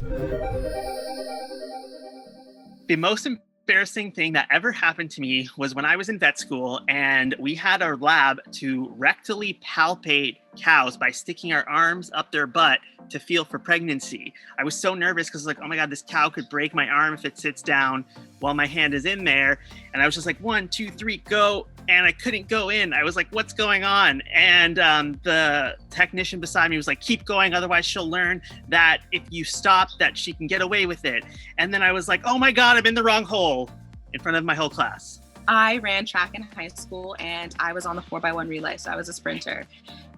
Yes. The most embarrassing thing that ever happened to me was when I was in vet school and we had our lab to rectally palpate cows by sticking our arms up their butt to feel for pregnancy. I was so nervous because like, oh my God, this cow could break my arm if it sits down while my hand is in there. And I was just like, 1, 2, 3, go. And I couldn't go in. I was like, what's going on? And the technician beside me was like, keep going. Otherwise she'll learn that if you stop that she can get away with it. And then I was like, oh my God, I'm in the wrong hole in front of my whole class. I ran track in high school and I was on the 4x1 relay. So I was a sprinter.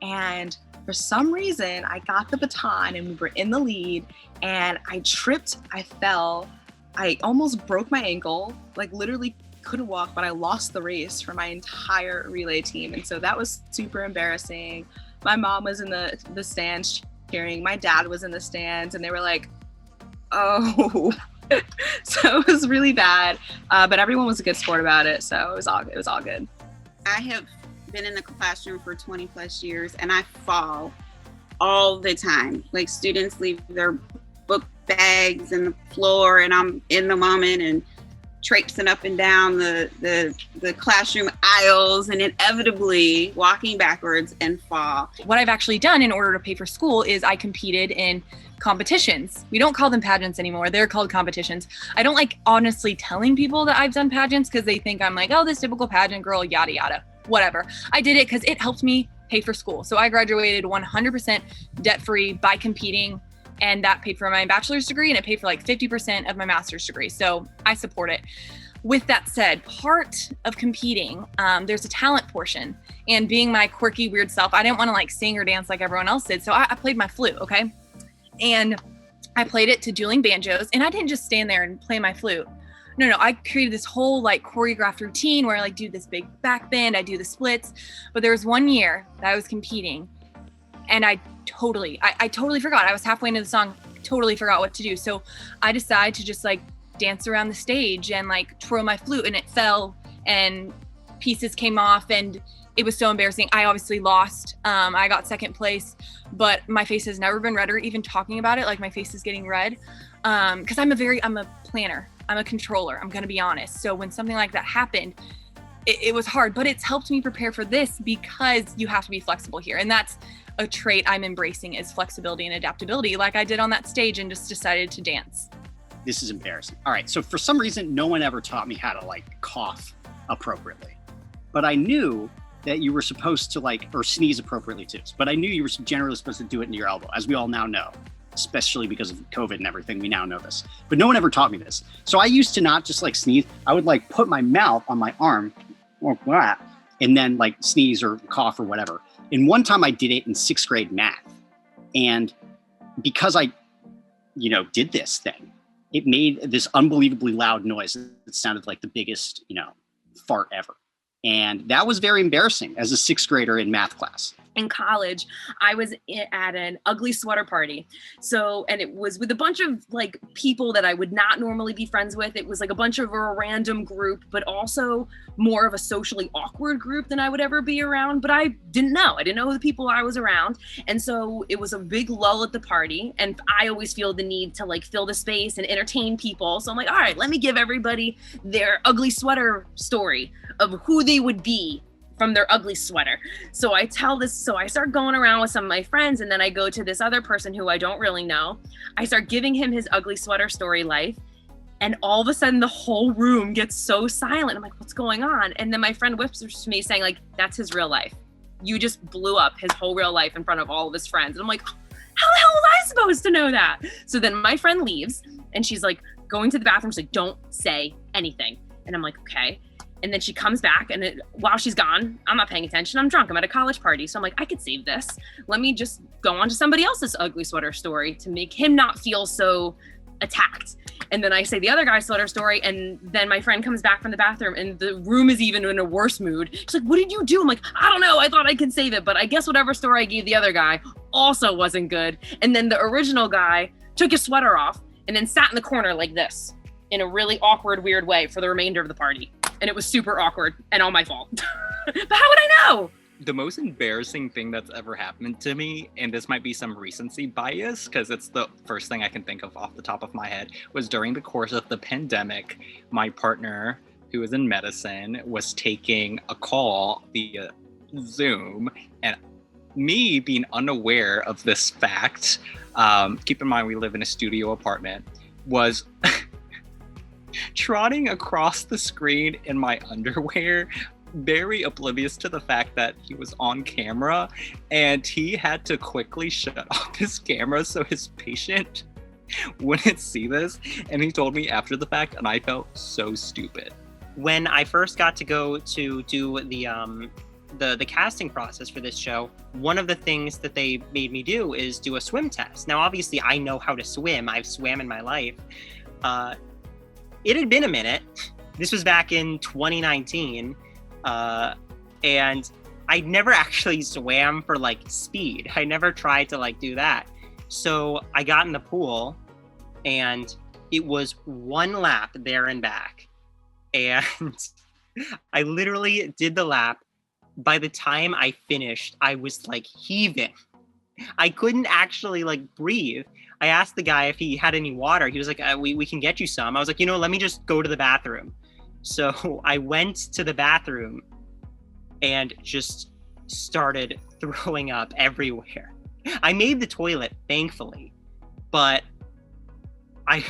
And for some reason, I got the baton and we were in the lead and I tripped, I fell, I almost broke my ankle, like literally couldn't walk, but I lost the race for my entire relay team. And so that was super embarrassing. My mom was in the stands cheering. My dad was in the stands and they were like, oh. So it was really bad. But everyone was a good sport about it. So it was all good. I have been in the classroom for 20 plus years and I fall all the time. Like students leave their book bags on the floor and I'm in the moment and traipsing up and down the classroom aisles and inevitably walking backwards and fall. What I've actually done in order to pay for school is I competed in competitions. We don't call them pageants anymore. They're called competitions. I don't like honestly telling people that I've done pageants because they think I'm like, oh, this typical pageant girl, yada, yada, whatever. I did it because it helped me pay for school. So I graduated 100% debt-free by competing, and that paid for my bachelor's degree and it paid for like 50% of my master's degree. So I support it. With that said, part of competing, there's a talent portion, and being my quirky, weird self, I didn't want to like sing or dance like everyone else did. So I played my flute, okay? And I played it to dueling banjos, and I didn't just stand there and play my flute. No, I created this whole like choreographed routine where I like do this big back bend, I do the splits. But there was one year that I was competing and I totally forgot. I was halfway into the song, totally forgot what to do. So I decided to just like dance around the stage and like twirl my flute, and it fell and pieces came off and it was so embarrassing. I obviously lost. I got second place, but my face has never been redder. Even talking about it, like my face is getting red. Cause I'm a planner. I'm a controller. I'm going to be honest. So when something like that happened, it was hard, but it's helped me prepare for this because you have to be flexible here. And that's a trait I'm embracing, is flexibility and adaptability, like I did on that stage and just decided to dance. This is embarrassing. All right. So for some reason, no one ever taught me how to like cough appropriately, but I knew that you were supposed to like, or sneeze appropriately too. But I knew you were generally supposed to do it into your elbow, as we all now know, especially because of COVID and everything. We now know this, but no one ever taught me this. So I used to not just like sneeze. I would like put my mouth on my arm and then like sneeze or cough or whatever. And one time I did it in 6th grade math. And because I, did this thing, it made this unbelievably loud noise. It sounded like the biggest, fart ever. And that was very embarrassing as a 6th grader in math class. In college, I was at an ugly sweater party. And it was with a bunch of like people that I would not normally be friends with. It was like a bunch of a random group, but also more of a socially awkward group than I would ever be around. But I didn't know who the people I was around. And so it was a big lull at the party. And I always feel the need to like fill the space and entertain people. So I'm like, all right, let me give everybody their ugly sweater story of who they would be from their ugly sweater. So I start going around with some of my friends, and then I go to this other person who I don't really know. I start giving him his ugly sweater story life, and all of a sudden the whole room gets so silent. I'm like, what's going on? And then my friend whispers to me saying like, that's his real life. You just blew up his whole real life in front of all of his friends. And I'm like, how the hell was I supposed to know that? So then my friend leaves and she's like going to the bathroom. She's like, don't say anything. And I'm like, okay. And then she comes back, and while she's gone, I'm not paying attention. I'm drunk. I'm at a college party. So I'm like, I could save this. Let me just go on to somebody else's ugly sweater story to make him not feel so attacked. And then I say the other guy's sweater story, and then my friend comes back from the bathroom, and the room is even in a worse mood. She's like, what did you do? I'm like, I don't know. I thought I could save it, but I guess whatever story I gave the other guy also wasn't good. And then the original guy took his sweater off and then sat in the corner like this in a really awkward, weird way for the remainder of the party. And it was super awkward and all my fault. But how would I know? The most embarrassing thing that's ever happened to me, and this might be some recency bias because it's the first thing I can think of off the top of my head, was during the course of the pandemic, my partner, who is in medicine, was taking a call via Zoom, and me being unaware of this fact, keep in mind we live in a studio apartment, was trotting across the screen in my underwear, very oblivious to the fact that he was on camera, and he had to quickly shut off his camera so his patient wouldn't see this. And he told me after the fact, and I felt so stupid. When I first got to go to do the casting process for this show, one of the things that they made me do is do a swim test. Now, obviously, I know how to swim. I've swam in my life. It had been a minute. This was back in 2019. And I never actually swam for like speed. I never tried to like do that. So I got in the pool and it was one lap there and back. And I literally did the lap. By the time I finished, I was like heaving. I couldn't actually like breathe. I asked the guy if he had any water. He was like, we can get you some. I was like, let me just go to the bathroom. So I went to the bathroom and just started throwing up everywhere. I made the toilet, thankfully, but I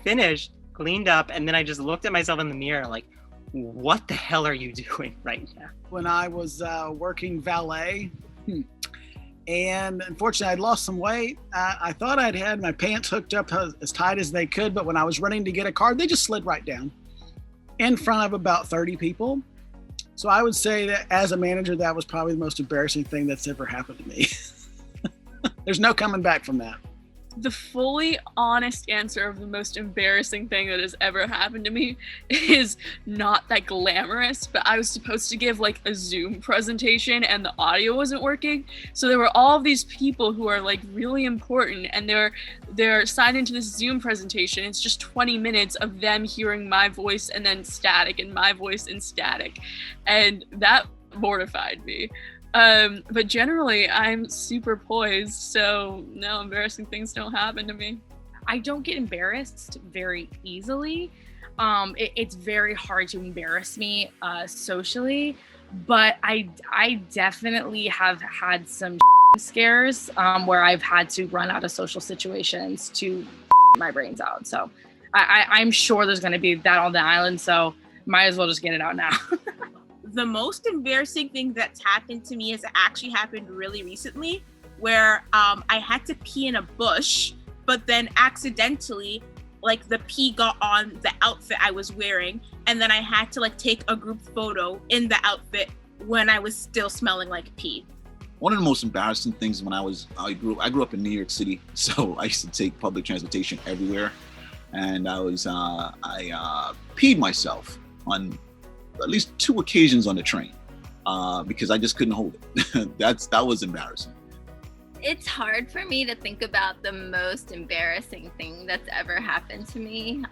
finished, cleaned up, and then I just looked at myself in the mirror like, what the hell are you doing right now? When I was working valet, and unfortunately I'd lost some weight. I thought I'd had my pants hooked up as tight as they could, but when I was running to get a card, they just slid right down in front of about 30 people. So I would say that as a manager, that was probably the most embarrassing thing that's ever happened to me. There's no coming back from that. The fully honest answer of the most embarrassing thing that has ever happened to me is not that glamorous, but I was supposed to give like a Zoom presentation and the audio wasn't working. So there were all of these people who are like really important and they're signed into this Zoom presentation. It's just 20 minutes of them hearing my voice and then static and my voice and static. And that mortified me. But generally, I'm super poised, so no, embarrassing things don't happen to me. I don't get embarrassed very easily. It's very hard to embarrass me socially, but I definitely have had some scares where I've had to run out of social situations to my brains out. So I'm sure there's going to be that on the island, so might as well just get it out now. The most embarrassing thing that's happened to me has actually happened really recently, where I had to pee in a bush, but then accidentally, like the pee got on the outfit I was wearing, and then I had to like take a group photo in the outfit when I was still smelling like pee. One of the most embarrassing things when I grew up in New York City, so I used to take public transportation everywhere, and I peed myself on at least 2 occasions on the train because I just couldn't hold it. That was embarrassing. It's hard for me to think about the most embarrassing thing that's ever happened to me.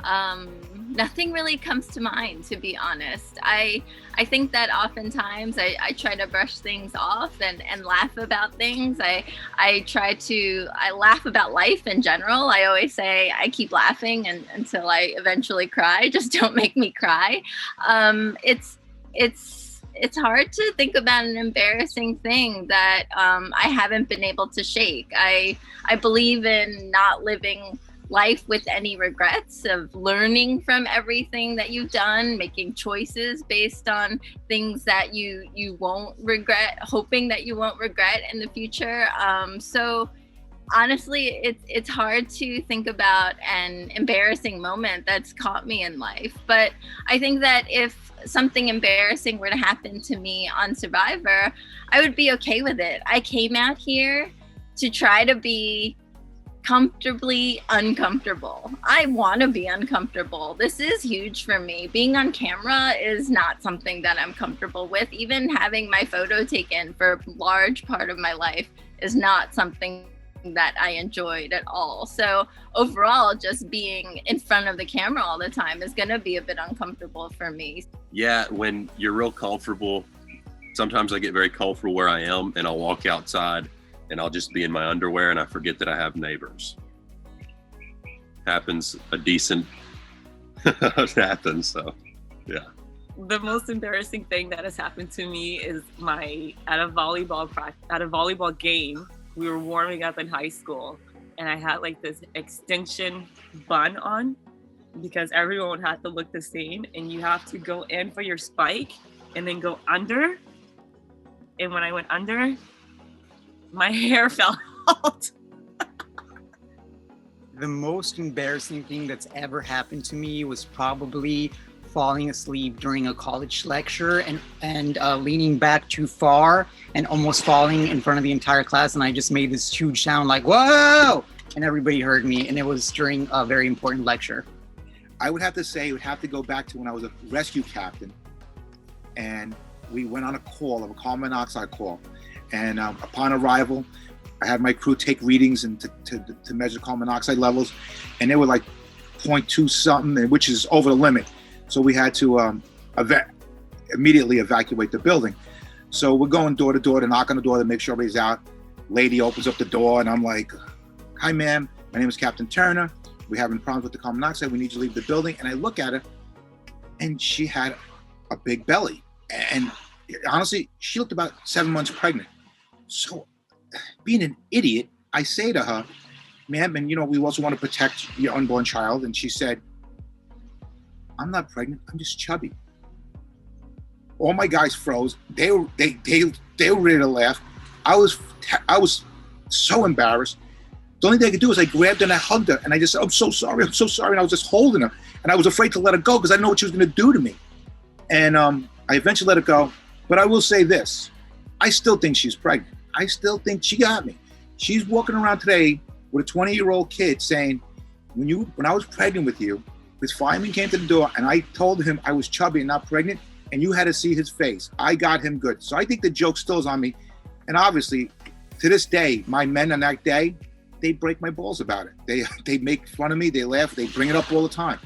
Nothing really comes to mind, to be honest. I think that oftentimes I try to brush things off and laugh about things. I laugh about life in general. I always say I keep laughing until I eventually cry. Just don't make me cry. It's hard to think about an embarrassing thing that I haven't been able to shake. I believe in not living life with any regrets, of learning from everything that you've done, making choices based on things that you won't regret, hoping that you won't regret in the future. So honestly, it's hard to think about an embarrassing moment that's caught me in life. But I think that if something embarrassing were to happen to me on Survivor, I would be okay with it. I came out here to try to be comfortably uncomfortable. I want to be uncomfortable. This is huge for me. Being on camera is not something that I'm comfortable with. Even having my photo taken for a large part of my life is not something that I enjoyed at all. So overall, just being in front of the camera all the time is going to be a bit uncomfortable for me. Yeah, when you're real comfortable Sometimes I get very comfortable where I am and I'll walk outside and I'll just be in my underwear and I forget that I have neighbors. Happens a decent, it happens, so yeah. The most embarrassing thing that has happened to me is at a volleyball game, we were warming up in high school and I had like this extension bun on because everyone had to look the same and you have to go in for your spike and then go under. And when I went under, my hair fell out. The most embarrassing thing that's ever happened to me was probably falling asleep during a college lecture and leaning back too far and almost falling in front of the entire class. And I just made this huge sound like, whoa! And everybody heard me. And it was during a very important lecture. I would have to say, it would have to go back to when I was a rescue captain. And we went on a call, of a carbon monoxide call. And upon arrival, I had my crew take readings and to measure carbon monoxide levels. And they were like 0.2 something, which is over the limit. So we had to immediately evacuate the building. So we're going door to door to knock on the door to make sure everybody's out. Lady opens up the door and I'm like, hi, ma'am. My name is Captain Turner. We're having problems with the carbon monoxide. We need you to leave the building. And I look at her and she had a big belly. And honestly, she looked about 7 months pregnant. So being an idiot, I say to her, ma'am, and we also want to protect your unborn child. And she said, I'm not pregnant, I'm just chubby. All my guys froze. They were ready to laugh. I was so embarrassed. The only thing I could do is I grabbed her and I hugged her and I just said, I'm so sorry. And I was just holding her. And I was afraid to let her go because I didn't know what she was gonna do to me. And I eventually let her go. But I will say this, I still think she's pregnant. I still think she got me. She's walking around today with a 20-year-old kid saying, when I was pregnant with you, this fireman came to the door and I told him I was chubby and not pregnant, and you had to see his face. I got him good. So I think the joke still is on me. And obviously, to this day, my men on that day, they break my balls about it. They make fun of me, they laugh, they bring it up all the time.